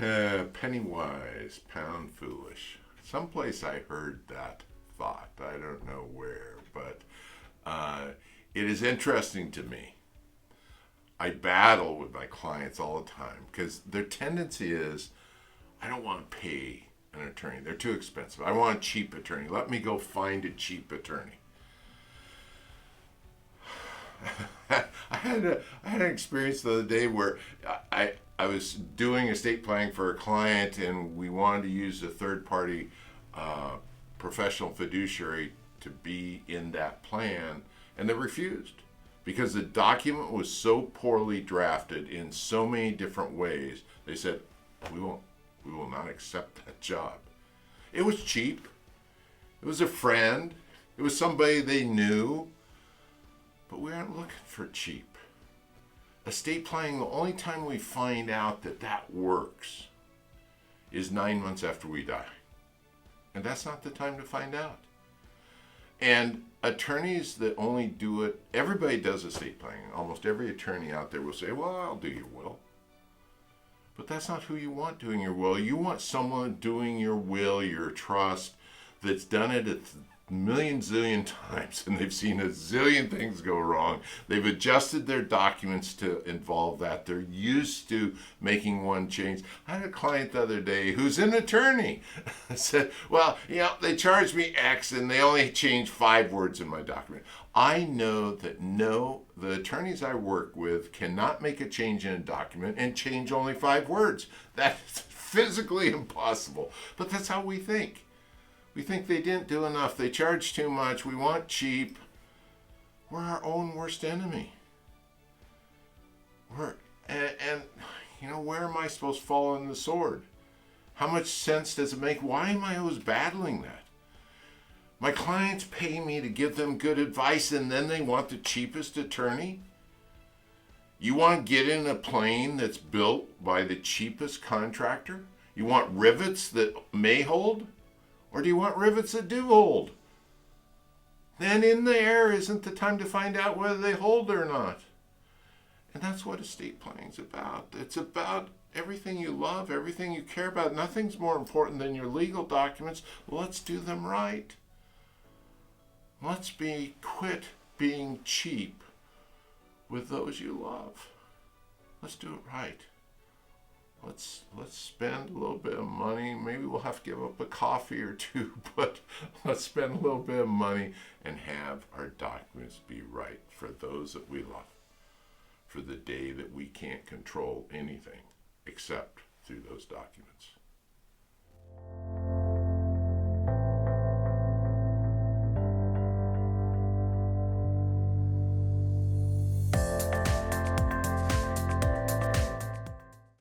Penny wise, pound foolish. Someplace I heard that thought. I don't know where, but uh, it is interesting to me. I battle with my clients all the time because their tendency is, I don't want to pay an attorney. They're too expensive. I want a cheap attorney. Let me go find a cheap attorney. I had an experience the other day where I was doing estate planning for a client, and we wanted to use a third party professional fiduciary to be in that plan, and they refused because the document was so poorly drafted in so many different ways. They said, we will not accept that job. It was cheap. It was a friend. It was somebody they knew. But we aren't looking for cheap. Estate planning, the only time we find out that that works is 9 months after we die. And that's not the time to find out. And attorneys that only do it, everybody does estate planning. Almost every attorney out there will say, well, I'll do your will. But that's not who you want doing your will. You want someone doing your will, your trust, that's done it a million zillion times, and they've seen a zillion things go wrong. They've adjusted their documents to involve that. They're used to making one change. I had a client the other day who's an attorney. Said, well, they charged me X and they only changed 5 words in my document. I know that the attorneys I work with cannot make a change in a document and change only 5 words. That's physically impossible. But that's how we think. We think they didn't do enough. They charge too much. We want cheap. We're our own worst enemy. Where am I supposed to fall on the sword? How much sense does it make? Why am I always battling that? My clients pay me to give them good advice, and then they want the cheapest attorney? You want to get in a plane that's built by the cheapest contractor? You want rivets that may hold? Or do you want rivets that do hold? Then in the air isn't the time to find out whether they hold or not. And that's what estate planning is about. It's about everything you love, everything you care about. Nothing's more important than your legal documents. Let's do them right. Let's quit being cheap with those you love. Let's do it right. Let's spend a little bit of money. Maybe we'll have to give up a coffee or two, but let's spend a little bit of money and have our documents be right for those that we love, for the day that we can't control anything except through those documents.